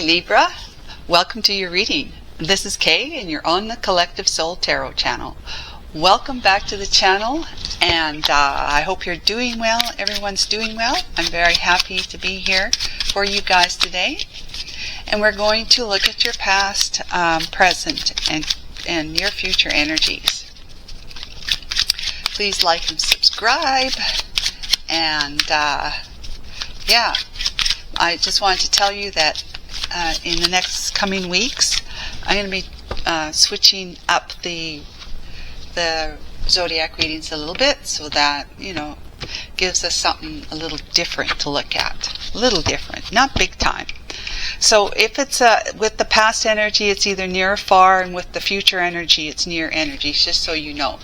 Libra, welcome to your reading. This is Kay and you're on the Collective Soul Tarot channel. Welcome back to the channel, and I hope you're doing well. Everyone's doing well. I'm very happy to be here for you guys today. And we're going to look at your past, present, and near future energies. Please like and subscribe. And yeah, I just wanted to tell you that in the next coming weeks, I'm going to be switching up the zodiac readings a little bit, so that, you know, gives us something a little different to look at. A little different, not big time. So if it's with the past energy, it's either near or far, and with the future energy, it's near energy, just so you know.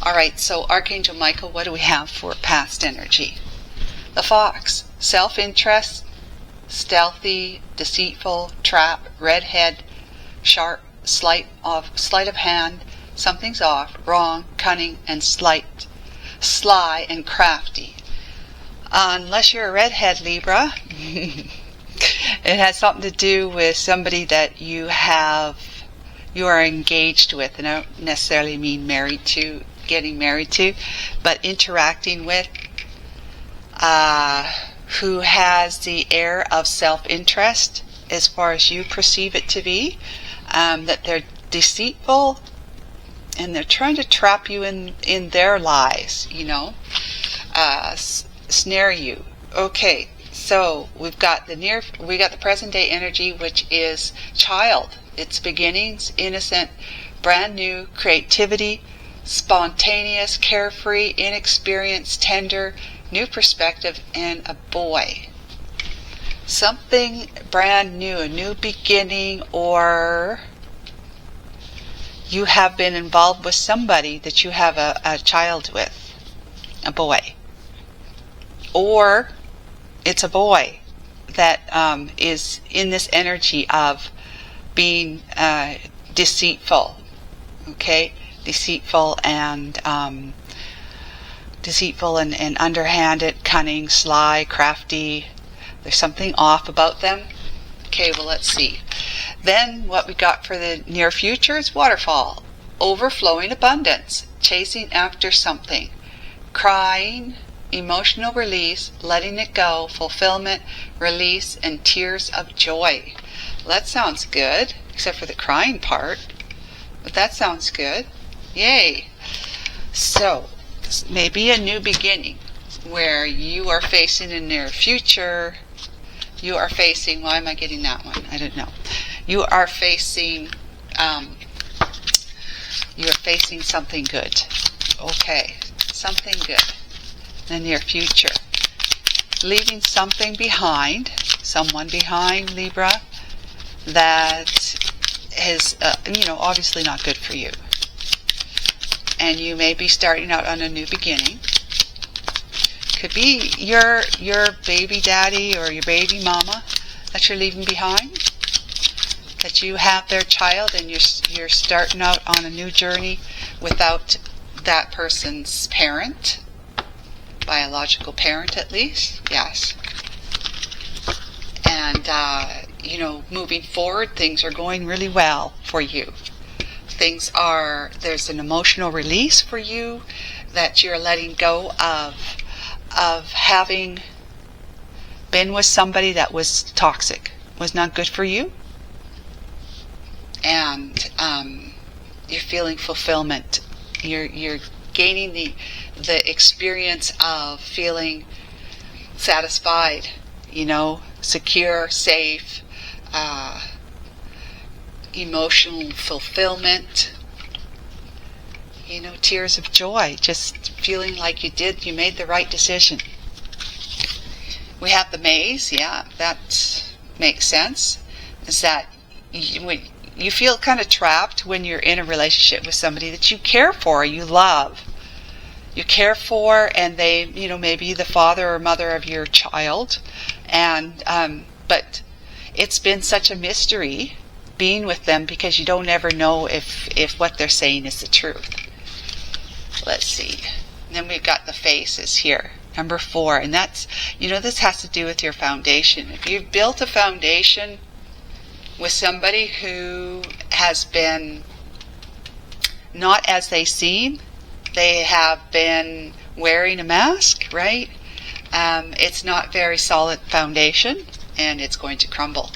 Alright, so Archangel Michael, what do we have for past energy? The Fox, self-interest, stealthy, deceitful, trap, redhead, sharp, sleight of hand, something's off, wrong, cunning, and sly and crafty. Unless you're a redhead, Libra, it has something to do with somebody that you are engaged with, and I don't necessarily mean getting married to, but interacting with, who has the air of self-interest as far as you perceive it to be, that they're deceitful and they're trying to trap you in their lies, you know, snare you. Okay, so we've got the present day energy, which is child. It's beginnings, innocent, brand new, creativity, spontaneous, carefree, inexperienced, tender, new perspective, and a boy. Something brand new, a new beginning, or you have been involved with somebody that you have a child with, a boy. Or it's a boy that is in this energy of being deceitful, okay? Deceitful and underhanded, cunning, sly, crafty. There's something off about them. Okay, well, let's see. Then what we got for the near future is waterfall, overflowing abundance, chasing after something, crying, emotional release, letting it go, fulfillment, release, and tears of joy. Well, that sounds good, except for the crying part, but that sounds good. Yay! So, maybe a new beginning where you are facing a near future. You are facing, why am I getting that one? I don't know. You are facing something good. Okay, something good in the near future. Leaving something behind, someone behind, Libra, that is, obviously not good for you. And you may be starting out on a new beginning. Could be your baby daddy or your baby mama that you're leaving behind. That you have their child and you're starting out on a new journey without that person's parent, biological parent at least. Yes. And moving forward, things are going really well for you. There's an emotional release for you, that you're letting go of having been with somebody that was toxic, was not good for you, and you're feeling fulfillment. You're gaining the experience of feeling satisfied, secure, safe, emotional fulfillment, tears of joy, just feeling like you made the right decision. We have the maze, yeah, that makes sense, is that you feel kind of trapped when you're in a relationship with somebody that you care for, you love. You care for, and they, maybe the father or mother of your child, and but it's been such a mystery being with them, because you don't ever know if what they're saying is the truth. Let's see. And then we've got the faces here. Number 4. And that's, this has to do with your foundation. If you've built a foundation with somebody who has been not as they seem. They have been wearing a mask, right? It's not very solid foundation, and it's going to crumble.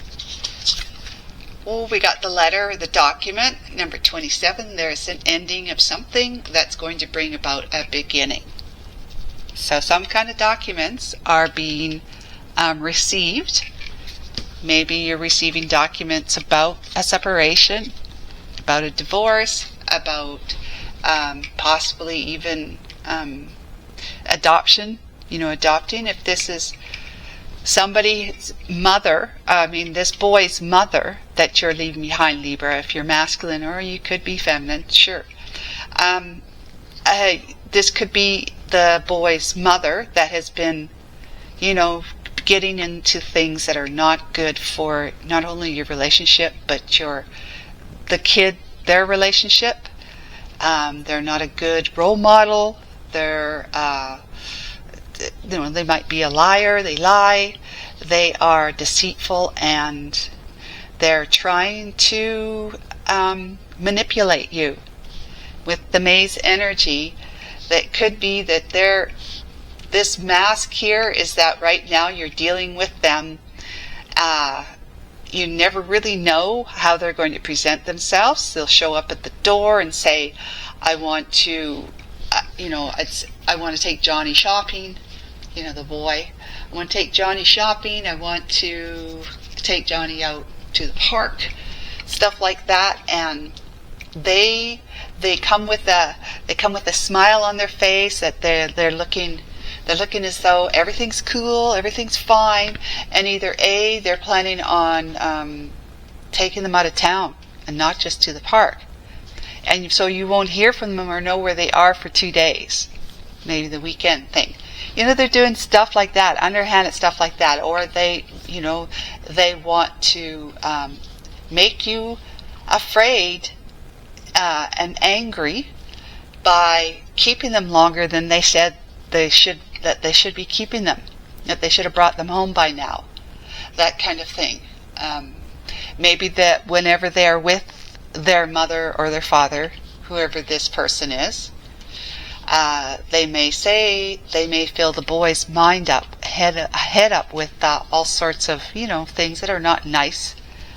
Oh, we got the letter, the document, number 27. There's an ending of something that's going to bring about a beginning. So some kind of documents are being received. Maybe you're receiving documents about a separation, about a divorce, about possibly even adoption, adopting. If this is somebody's mother, this boy's mother that you're leaving behind, Libra, if you're masculine, or you could be feminine, sure. This could be the boy's mother that has been, getting into things that are not good for not only your relationship, but the kid, their relationship. They're not a good role model. They're, they might be a liar. They lie. They are deceitful, and they're trying to manipulate you with the maze energy. That could be that this mask here is that right now you're dealing with them. You never really know how they're going to present themselves. They'll show up at the door and say, I want to, I want to take Johnny shopping, the boy. I want to take Johnny shopping. I want to take Johnny out to the park, stuff like that. And they come with a smile on their face, that they're looking as though everything's cool, everything's fine, and either A, they're planning on taking them out of town and not just to the park, and so you won't hear from them or know where they are for 2 days, maybe the weekend thing. They're doing stuff like that, underhanded stuff like that, or they want to make you afraid and angry by keeping them longer than they said they should be keeping them, that they should have brought them home by now, that kind of thing. Maybe that whenever they are with their mother or their father, whoever this person is, they may fill the boy's mind up, head up with all sorts of things that are not nice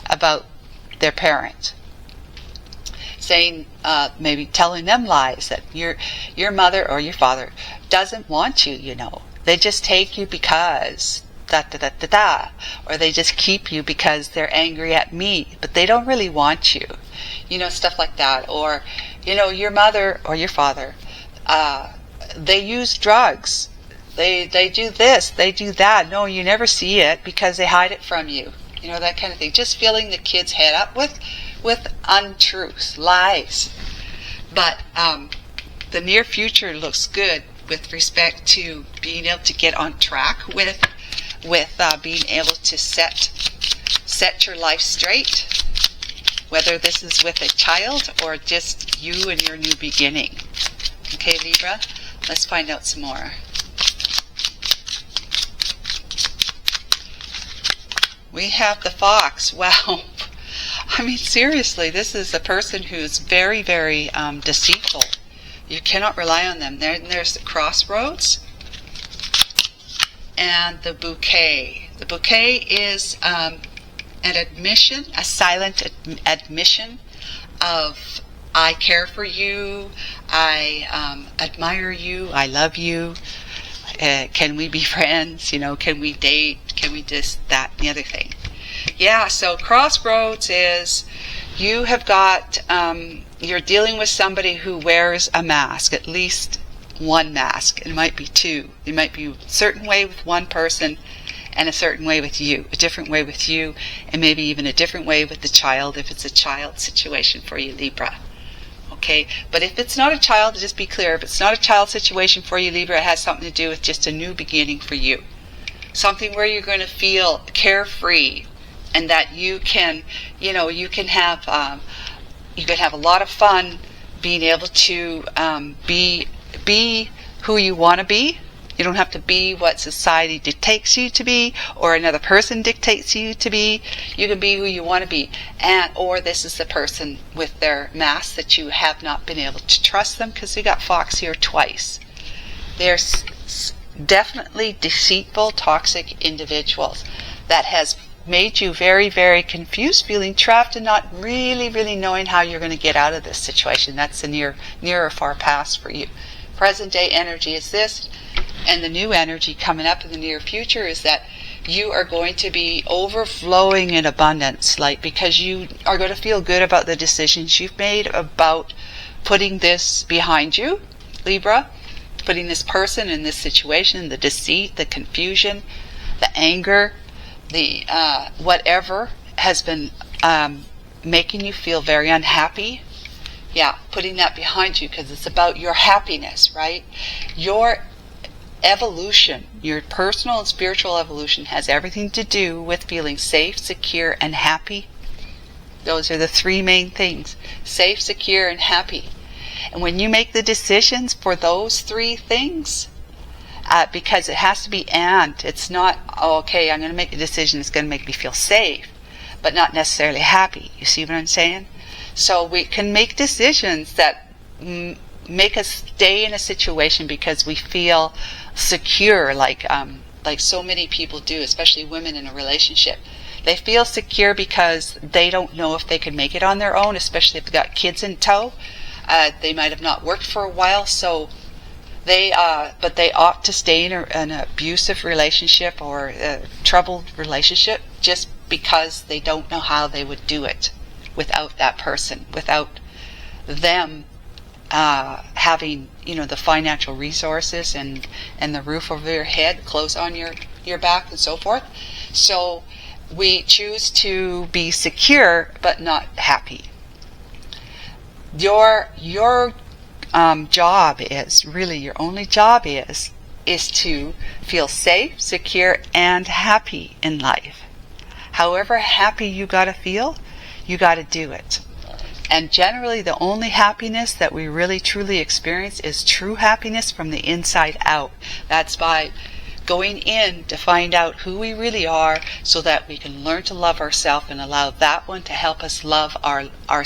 about their parent. Saying, maybe telling them lies, that your mother or your father doesn't want you, They just take you because or they just keep you because they're angry at me, but they don't really want you. Stuff like that. Or, your mother or your father, they use drugs. They do this, they do that. No, you never see it because they hide it from you. That kind of thing. Just filling the kid's head up with untruths, lies. But the near future looks good with respect to being able to get on track with being able to set your life straight, whether this is with a child or just you and your new beginning. Okay, Libra, let's find out some more. We have the Fox. Wow. Seriously, this is a person who's very, very deceitful. You cannot rely on them. There's the Crossroads and the Bouquet. The Bouquet is an admission, a silent admission of I care for you, I admire you, I love you. Can we be friends? Can we date? Can we this, that, and the other thing? Yeah, so Crossroads is you have got, you're dealing with somebody who wears a mask, at least one mask. It might be two. It might be a certain way with one person and a certain way with you, a different way with you, and maybe even a different way with the child if it's a child situation for you, Libra. Okay, but if it's not a child, just be clear, if it's not a child situation for you, Libra, it has something to do with just a new beginning for you. Something where you're going to feel carefree, and that you can have a lot of fun being able to be who you want to be, You don't have to be what society dictates you to be, or another person dictates you to be. You can be who you want to be. Or this is the person with their mask that you have not been able to trust them, because we got Fox here twice. They're definitely deceitful, toxic individuals that has made you very, very confused, feeling trapped, and not really knowing how you're going to get out of this situation. That's the near or far past for you. Present day energy is this, and the new energy coming up in the near future is that you are going to be overflowing in abundance, because you are going to feel good about the decisions you've made about putting this behind you, Libra, putting this person in this situation, the deceit, the confusion, the anger, the whatever has been making you feel very unhappy. Yeah, putting that behind you, because it's about your happiness, right? Your evolution, your personal and spiritual evolution, has everything to do with feeling safe, secure, and happy. Those are the three main things: safe, secure, and happy. And when you make the decisions for those three things, because it has to be it's not, okay, I'm going to make a decision that's going to make me feel safe, but not necessarily happy. You see what I'm saying? So we can make decisions that make us stay in a situation because we feel secure, like so many people do, especially women in a relationship. They feel secure because they don't know if they can make it on their own, especially if they've got kids in tow. They might have not worked for a while, so but they opt to stay in an abusive relationship or a troubled relationship just because they don't know how they would do it without that person, without them having, the financial resources and the roof over your head, clothes on your back, and so forth. So we choose to be secure but not happy. Your job is, really your only job is to feel safe, secure, and happy in life. However happy you gotta feel, you gotta do it. And generally the only happiness that we really truly experience is true happiness from the inside out. That's by going in to find out who we really are, so that we can learn to love ourselves and allow that one to help us love our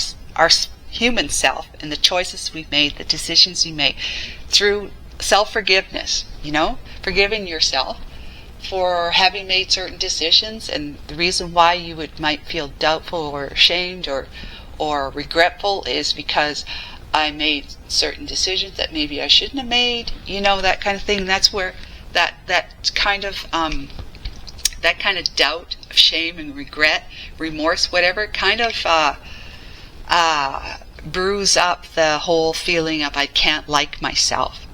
human self and the choices we've made, the decisions we make, through self-forgiveness, forgiving yourself for having made certain decisions, and the reason why you might feel doubtful or ashamed or regretful is because I made certain decisions that maybe I shouldn't have made, that kind of thing. That's where that kind of doubt, of shame and regret, remorse, whatever, kind of bruise up the whole feeling of I can't like myself.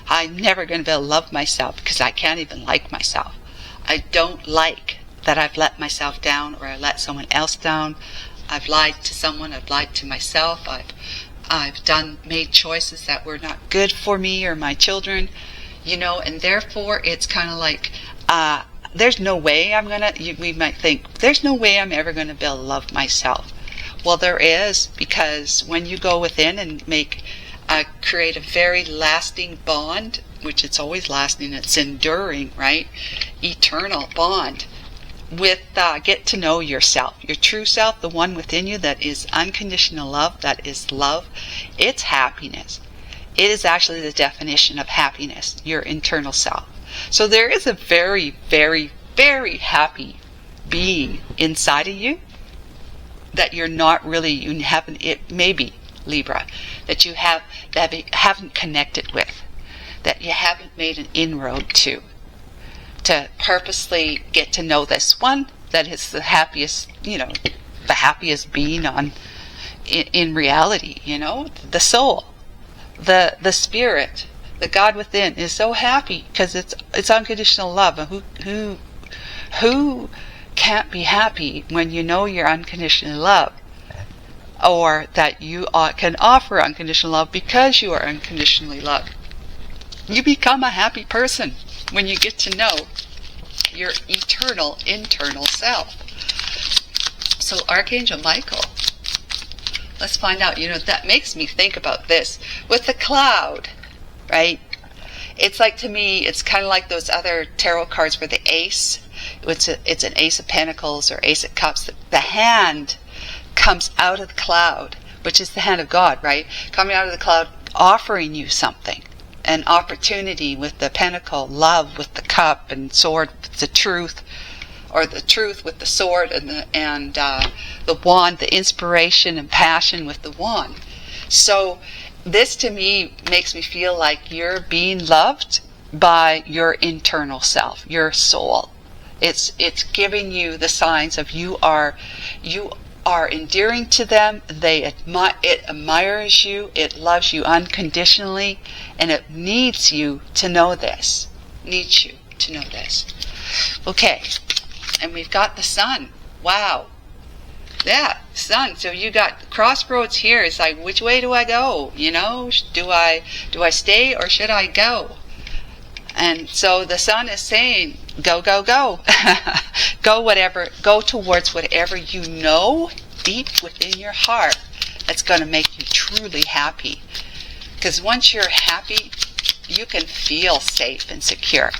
I'm never going to be able to love myself because I can't even like myself. I don't like that I've let myself down, or I let someone else down. I've lied to someone, I've lied to myself, I've made choices that were not good for me or my children, and therefore it's kind of like, there's no way we might think, there's no way I'm ever going to be able to love myself. Well, there is, because when you go within and create a very lasting bond, which it's always lasting, it's enduring, right? Eternal bond with, get to know yourself, your true self, the one within you that is unconditional love, that is love. It's happiness. It is actually the definition of happiness, your internal self. So there is a very, very, very happy being inside of you that you're not really, you haven't, it maybe Libra, that you haven't connected with, that you haven't made an inroad to purposely get to know this one that is the happiest, the happiest being in reality, the soul, the spirit, the God within is so happy because it's unconditional love. And who can't be happy when you know you're unconditionally loved, or that you can offer unconditional love because you are unconditionally loved? You become a happy person when you get to know your eternal internal self. So Archangel Michael, let's find out, that makes me think about this with the cloud, right? it's like, to me, it's kind of like those other tarot cards where the ace, it's an ace of pentacles or ace of cups. The hand comes out of the cloud, which is the hand of God, right? Coming out of the cloud, offering you something. An opportunity with the pentacle, love with the cup, and sword with the truth, or the truth with the sword, and the wand, the inspiration and passion with the wand. So this, to me, makes me feel like you're being loved by your internal self, your soul. It's giving you the signs of you are endearing to them. It admires you. It loves you unconditionally, and it needs you to know this. Needs you to know this. Okay, and we've got the sun. Wow. Yeah, sun. So you got the crossroads here. It's like, which way do I go? You know, do I stay or should I go? And so the sun is saying, go, go, go. Go towards whatever you know deep within your heart that's going to make you truly happy. Because once you're happy, you can feel safe and secure.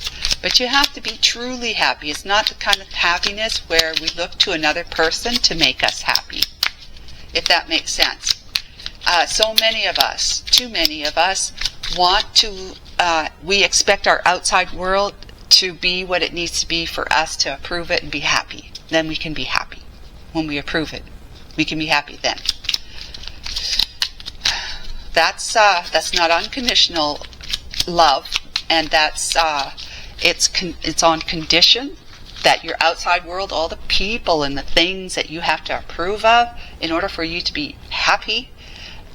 But you have to be truly happy. It's not the kind of happiness where we look to another person to make us happy, if that makes sense. So many of us, too many of us, want to, we expect our outside world to be what it needs to be for us to approve it and be happy. Then we can be happy. When we approve it, we can be happy then. That's not unconditional love, and that's it's on condition that your outside world, all the people and the things that you have to approve of in order for you to be happy,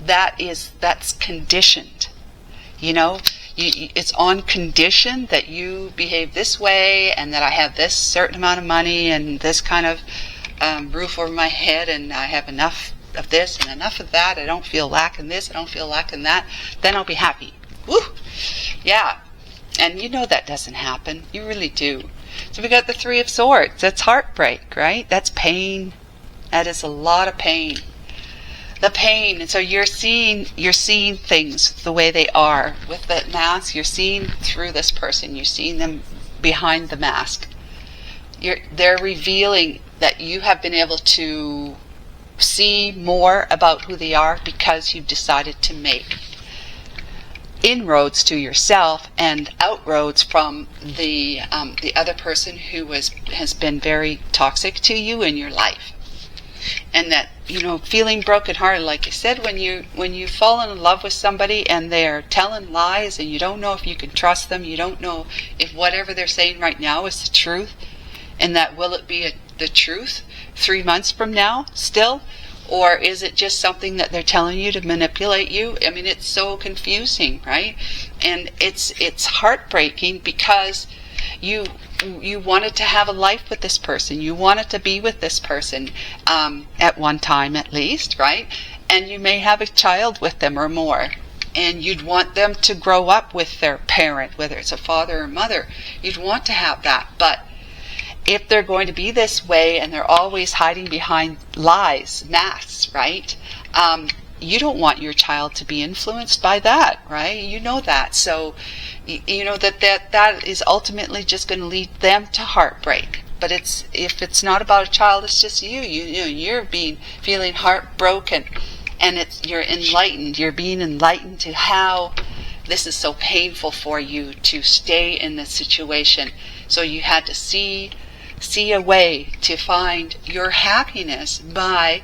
that's conditioned. You know, it's on condition that you behave this way, and that I have this certain amount of money and this kind of roof over my head, and I have enough of this and enough of that. I don't feel lacking this, I don't feel lacking that. Then I'll be happy. Woo! Yeah. And you know that doesn't happen. You really do. So we got the Three of Swords. That's heartbreak, right? That's pain. That is a lot of pain. The pain. And so you're seeing things the way they are. With the mask, you're seeing through this person. You're seeing them behind the mask. They're revealing that you have been able to see more about who they are because you've decided to make inroads to yourself and outroads from the other person who has been very toxic to you in your life. And that, you know, feeling brokenhearted, like I said, when you fall in love with somebody and they're telling lies and you don't know if you can trust them, you don't know if whatever they're saying right now is the truth, and that will it be the truth 3 months from now still? Or is it just something that they're telling you to manipulate you? I mean, it's so confusing, right? And it's heartbreaking because you wanted to have a life with this person. You wanted to be with this person at one time at least, right? And you may have a child with them or more. And you'd want them to grow up with their parent, whether it's a father or mother. You'd want to have that. But if they're going to be this way and they're always hiding behind lies, masks, right? You don't want your child to be influenced by that, right? You know that. So, you know that is ultimately just going to lead them to heartbreak. But if it's not about a child, it's just you. You're feeling heartbroken, and you're enlightened. You're being enlightened to how this is so painful for you to stay in this situation. So you had to see a way to find your happiness by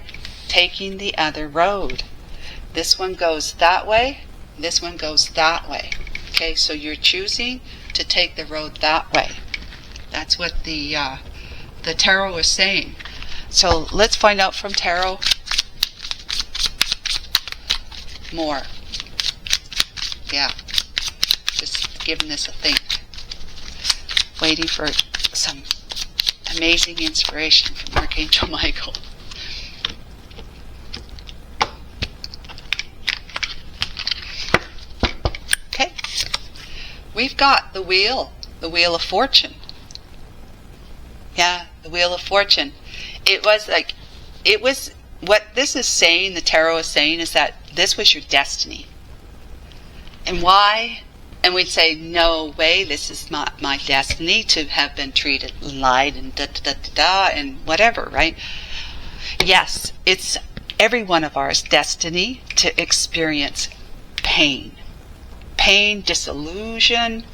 taking the other road. This one goes that way, this one goes that way. Okay, so you're choosing to take the road that way. That's what the tarot is saying. So let's find out from tarot more. Yeah, just giving this a think. Waiting for some amazing inspiration from Archangel Michael. Okay, we've got the Wheel of Fortune. Yeah, the Wheel of Fortune. It was what this is saying, the tarot is saying, is that this was your destiny. And why? And we'd say, no way, this is my destiny to have been treated, lied, and da-da-da-da-da, and whatever, right? Yes, it's every one of ours destiny to experience pain. Pain, disillusion,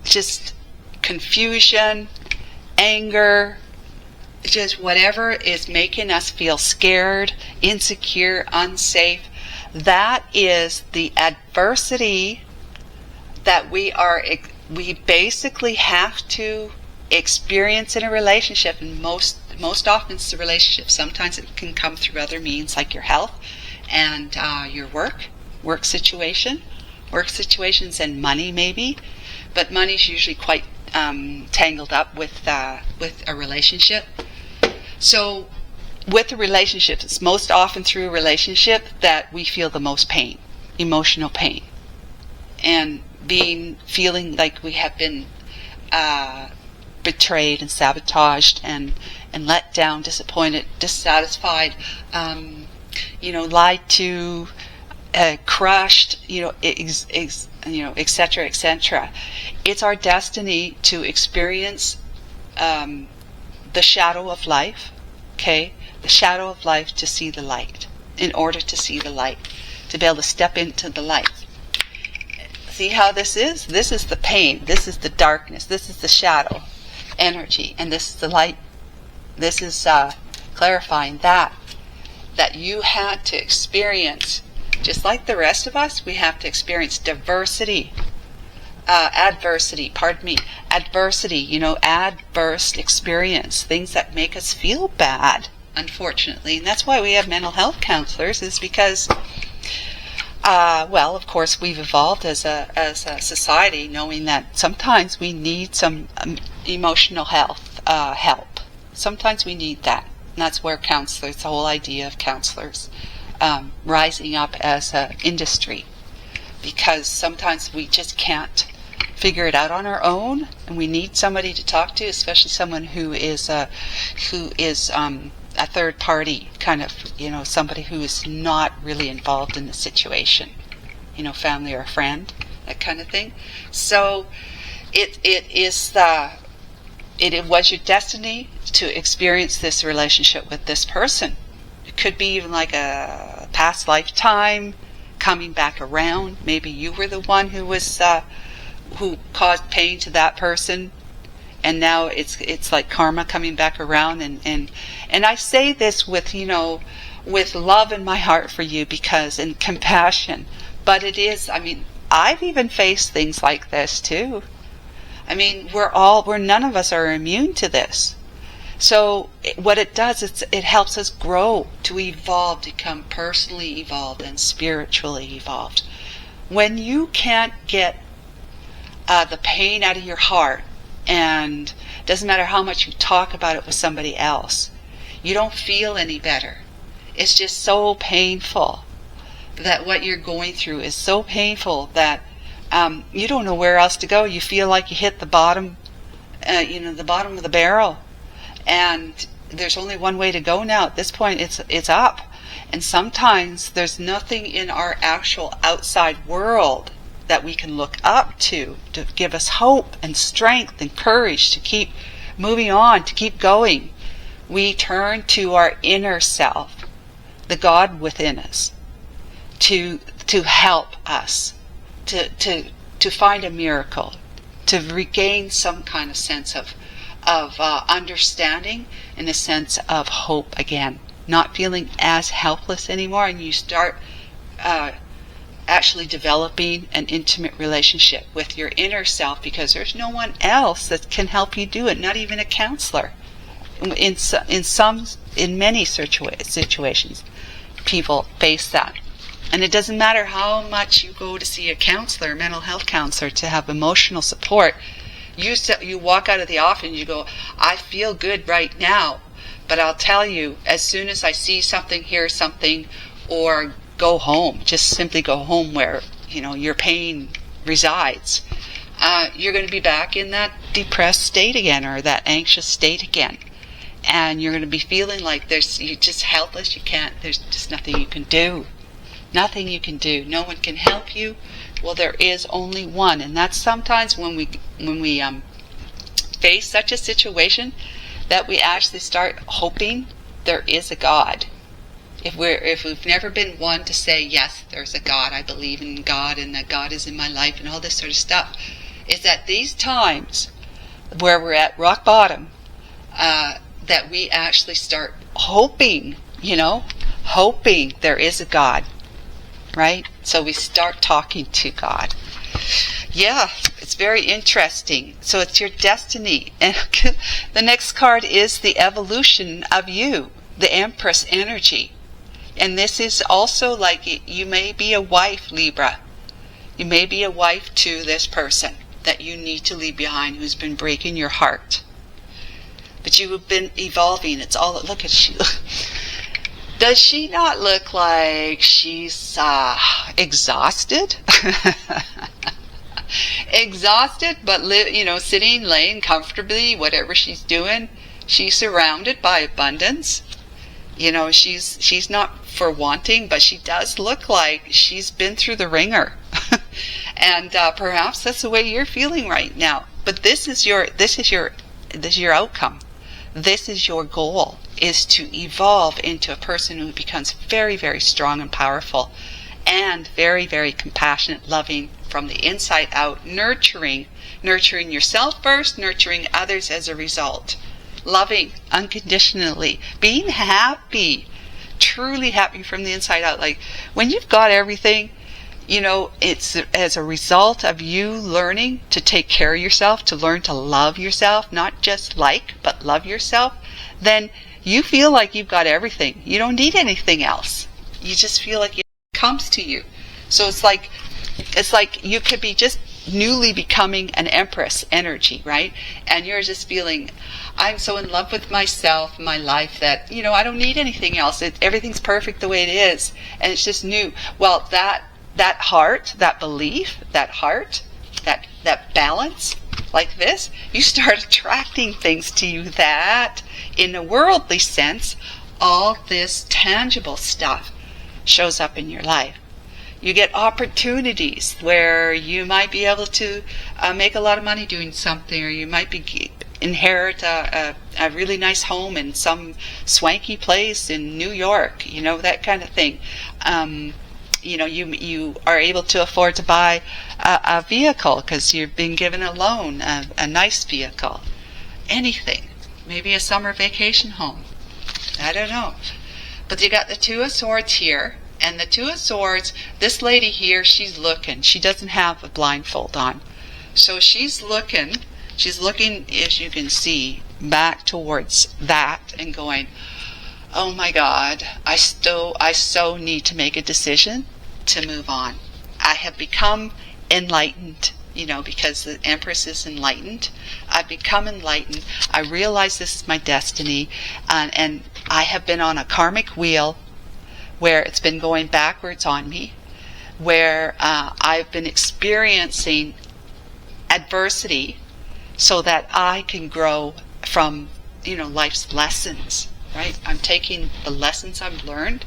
just confusion, anger, just whatever is making us feel scared, insecure, unsafe. That is the adversity that we basically have to experience in a relationship, and most often it's the relationship. Sometimes it can come through other means like your health and your work situations and money maybe, but money's usually quite tangled up with a relationship. So with a relationship, it's most often through a relationship that we feel the most pain, emotional pain, and feeling like we have been betrayed and sabotaged and let down, disappointed, dissatisfied, lied to, crushed, etc., etc. It's our destiny to experience the shadow of life, okay? The shadow of life, to see the light. In order to see the light, to be able to step into the light. See how this is? This is the pain. This is the darkness. This is the shadow energy. And this is the light. This is clarifying that you had to experience, just like the rest of us, we have to experience adversity, adverse experience, things that make us feel bad, unfortunately. And that's why we have mental health counselors, is because, of course, we've evolved as a society, knowing that sometimes we need some emotional health help. Sometimes we need that. And that's where counselors, the whole idea of counselors rising up as an industry, because sometimes we just can't figure it out on our own, and we need somebody to talk to, especially someone who is a third party, kind of, somebody who is not really involved in the situation, family or a friend, that kind of thing. So it was your destiny to experience this relationship with this person. It could be even like a past lifetime coming back around. Maybe you were the one who was who caused pain to that person, and now it's like karma coming back around. And I say this with with love in my heart for you, and compassion. But it is, I've even faced things like this too. We're none of us are immune to this. So what it does is it helps us grow, to evolve, to become personally evolved and spiritually evolved. When you can't get the pain out of your heart, and it doesn't matter how much you talk about it with somebody else, you don't feel any better. It's just so painful that what you're going through is so painful that you don't know where else to go. You feel like you hit the bottom, the bottom of the barrel, and there's only one way to go now. At this point, it's up. And sometimes there's nothing in our actual outside world that we can look up to give us hope and strength and courage to keep moving on, to keep going. We turn to our inner self, the God within us, to help us, to find a miracle, to regain some kind of sense of understanding, and a sense of hope again, not feeling as helpless anymore, and you start actually developing an intimate relationship with your inner self, because there's no one else that can help you do it, not even a counselor. In many situations, people face that. And it doesn't matter how much you go to see a counselor, a mental health counselor, to have emotional support. You walk out of the office and you go, I feel good right now, but I'll tell you, as soon as I see something, hear something, or go home, just simply go home where your pain resides, you're going to be back in that depressed state again, or that anxious state again, and you're going to be feeling like you're just helpless. There's just nothing you can do. Nothing you can do. No one can help you. Well, there is only one, and that's sometimes when we face such a situation that we actually start hoping there is a God. If we've never been one to say, yes, there's a God, I believe in God, and that God is in my life, and all this sort of stuff, is that these times where we're at rock bottom, that we actually start hoping, hoping there is a God, right? So we start talking to God. Yeah, it's very interesting. So it's your destiny. And the next card is the evolution of you, the Empress energy. And this is also like, you may be a wife, Libra. You may be a wife to this person that you need to leave behind, who's been breaking your heart. But you have been evolving. It's all, look at she. Does she not look like she's exhausted? Exhausted, but sitting, laying comfortably, whatever she's doing, she's surrounded by abundance. She's not for wanting, but she does look like she's been through the ringer. And perhaps that's the way you're feeling right now. But this is your outcome. This is your goal, is to evolve into a person who becomes very, very strong and powerful, and very, very compassionate, loving from the inside out, nurturing yourself first, nurturing others as a result, loving unconditionally, being happy, truly happy from the inside out. Like when you've got everything, it's as a result of you learning to take care of yourself, to learn to love yourself, not just but love yourself, then you feel like you've got everything. You don't need anything else. You just feel like it comes to you. So it's like you could be just newly becoming an Empress energy, right? And you're just feeling, I'm so in love with myself, my life, that, I don't need anything else. Everything's perfect the way it is. And it's just new. Well, that heart, that belief, that heart, that balance, like this, you start attracting things to you that, in a worldly sense, all this tangible stuff shows up in your life. You get opportunities where you might be able to make a lot of money doing something, or you might inherit a really nice home in some swanky place in New York, that kind of thing. You are able to afford to buy a vehicle because you've been given a loan, a nice vehicle. Anything. Maybe a summer vacation home. I don't know. But you got the Two of Swords here. And the Two of Swords, this lady here, she's looking. She doesn't have a blindfold on. So she's looking, as you can see, back towards that and going, oh my God, I so need to make a decision to move on. I have become enlightened, because the Empress is enlightened. I've become enlightened. I realize this is my destiny, and I have been on a karmic wheel where it's been going backwards on me, where I've been experiencing adversity so that I can grow from, life's lessons, right? I'm taking the lessons I've learned,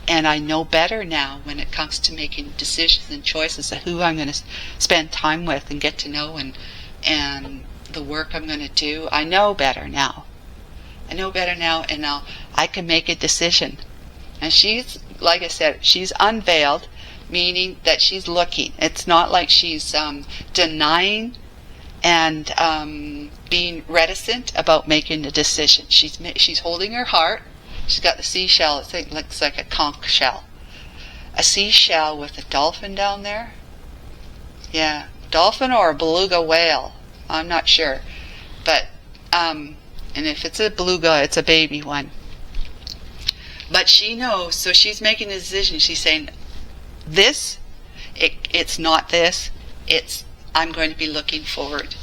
and I know better now when it comes to making decisions and choices of who I'm going to spend time with and get to know, and the work I'm going to do. I know better now. And now I can make a decision. And she's, like I said, she's unveiled, meaning that she's looking. It's not like she's denying and being reticent about making a decision. She's holding her heart. She's got the seashell. It looks like a conch shell. A seashell with a dolphin down there. Yeah, dolphin or a beluga whale. I'm not sure. But, and if it's a beluga, it's a baby one. But she knows, so she's making a decision. She's saying, it's not this, I'm going to be looking forward.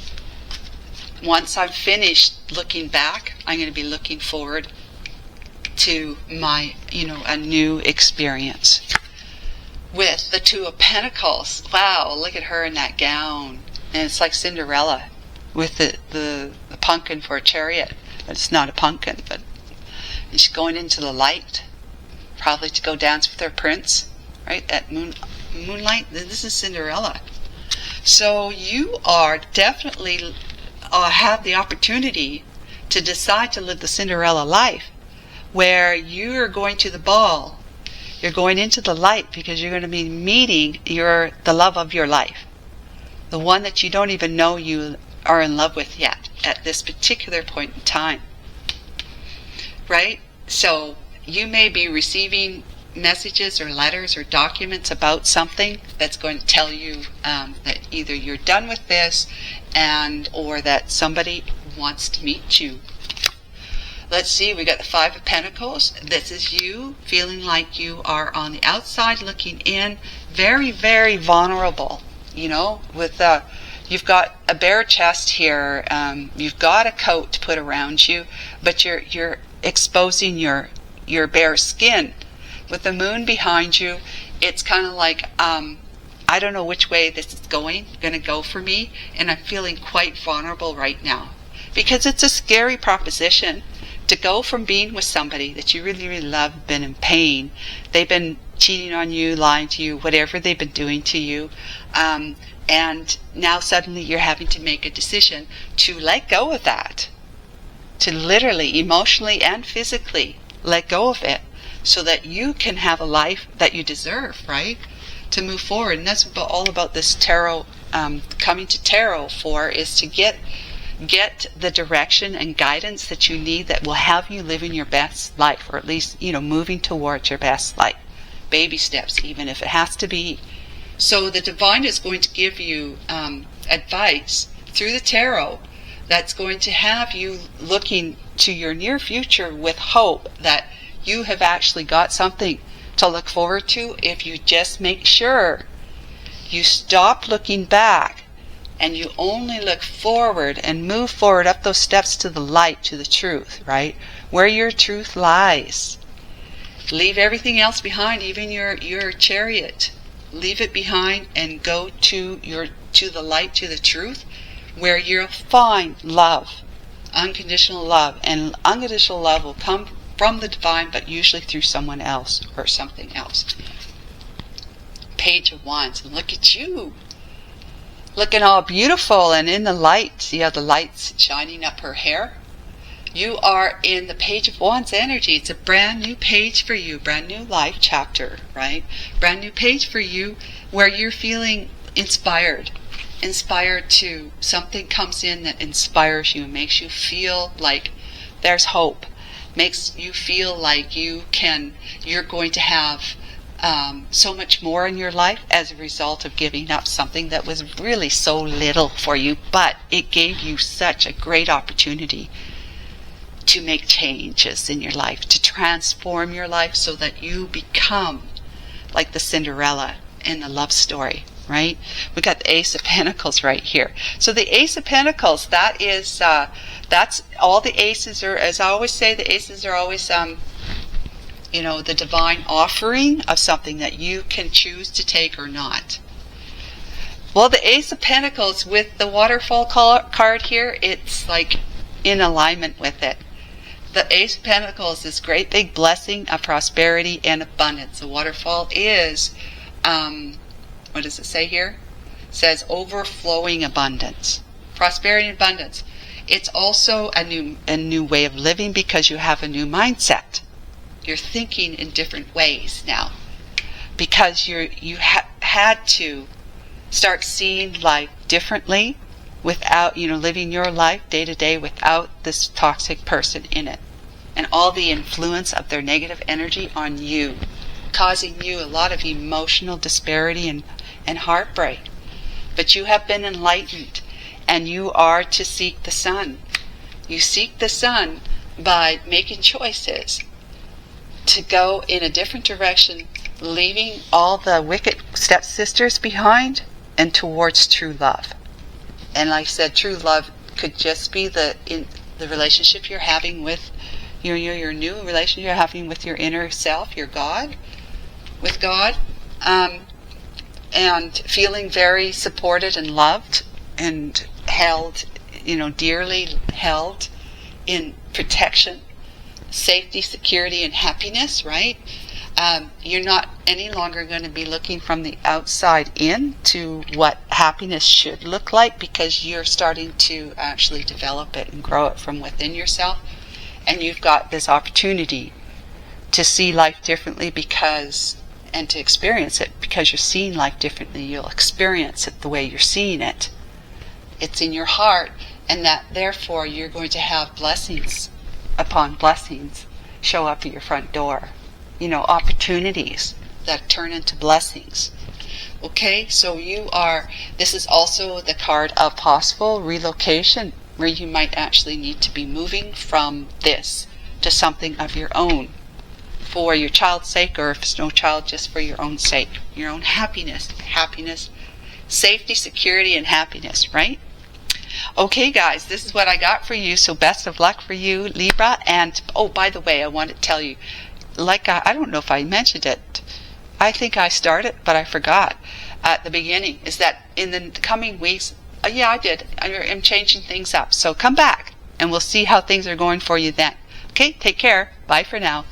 Once I'm finished looking back, I'm going to be looking forward to my, a new experience. With the Two of Pentacles, wow, look at her in that gown. And it's like Cinderella with the pumpkin for a chariot. But it's not a pumpkin, but she's going into the light, probably to go dance with her prince. right? At moonlight, this is Cinderella. So you are definitely have the opportunity to decide to live the Cinderella life, where you're going to the ball, you're going into the light, because you're going to be meeting the love of your life, the one that you don't even know you are in love with yet at this particular point in time, right? So you may be receiving messages or letters or documents about something that's going to tell you that either you're done with this or that somebody wants to meet you. Let's see, we got the Five of Pentacles. This is you feeling like you are on the outside looking in, very, very vulnerable, with you've got a bare chest here, you've got a coat to put around you, but you're exposing your bare skin. With the moon behind you, it's kind of like, I don't know which way this is going to go for me, and I'm feeling quite vulnerable right now. Because it's a scary proposition to go from being with somebody that you really, really love, been in pain, they've been cheating on you, lying to you, whatever they've been doing to you, and now suddenly you're having to make a decision to let go of that, to literally, emotionally and physically let go of it, so that you can have a life that you deserve, right? To move forward. And that's all about this tarot, coming to tarot for, is to get the direction and guidance that you need that will have you living your best life, or at least, moving towards your best life. Baby steps, even if it has to be. So the divine is going to give you advice through the tarot that's going to have you looking to your near future with hope that you have actually got something to look forward to if you just make sure you stop looking back and you only look forward and move forward up those steps to the light, to the truth, right? Where your truth lies. Leave everything else behind, even your chariot. Leave it behind and go to the light, to the truth, where you'll find love, unconditional love. And unconditional love will come from the divine, but usually through someone else or something else. Page of Wands, and look at you, looking all beautiful and in the light. See how the light's shining up her hair? You are in the Page of Wands energy. It's a brand new page for you, brand new life chapter, right? Brand new page for you, where you're feeling inspired to, something comes in that inspires you, makes you feel like there's hope, makes you feel like you're going to have so much more in your life as a result of giving up something that was really so little for you, but it gave you such a great opportunity to make changes in your life, to transform your life so that you become like the Cinderella in the love story, right? We got the Ace of Pentacles right here. So the Ace of Pentacles, that is, that's all the aces are, as I always say, the aces are always, the divine offering of something that you can choose to take or not. Well, the Ace of Pentacles with the waterfall card here, it's like in alignment with it. The Ace of Pentacles is great big blessing of prosperity and abundance. The waterfall is, what does it say here? It says overflowing abundance. Prosperity and abundance. It's also a new way of living, because you have a new mindset. You're thinking in different ways now, because you had to start seeing life differently, without, living your life day to day without this toxic person in it, and all the influence of their negative energy on you, causing you a lot of emotional disparity and heartbreak. But you have been enlightened, and you are to seek the sun. You seek the sun by making choices to go in a different direction, leaving all the wicked stepsisters behind, and towards true love. And like I said, true love could just be the relationship you're having with your new relationship you're having with your inner self, your God, with God, and feeling very supported and loved and held, dearly held in protection, safety, security, and happiness, right? You're not any longer going to be looking from the outside in to what happiness should look like, because you're starting to actually develop it and grow it from within yourself. And you've got this opportunity to see life differently and to experience it, because you're seeing life differently. You'll experience it the way you're seeing it. It's in your heart, and that therefore you're going to have blessings upon blessings show up at your front door. Opportunities that turn into blessings. Okay, so this is also the card of possible relocation, where you might actually need to be moving from this to something of your own, for your child's sake, or if it's no child, just for your own sake, your own happiness, safety, security, and happiness, right? Okay, guys, this is what I got for you, so best of luck for you, Libra. And, oh, by the way, I want to tell you, I don't know if I mentioned it. I think I started, but I forgot at the beginning, is that in the coming weeks, yeah, I did. I'm changing things up. So come back, and we'll see how things are going for you then. Okay, take care. Bye for now.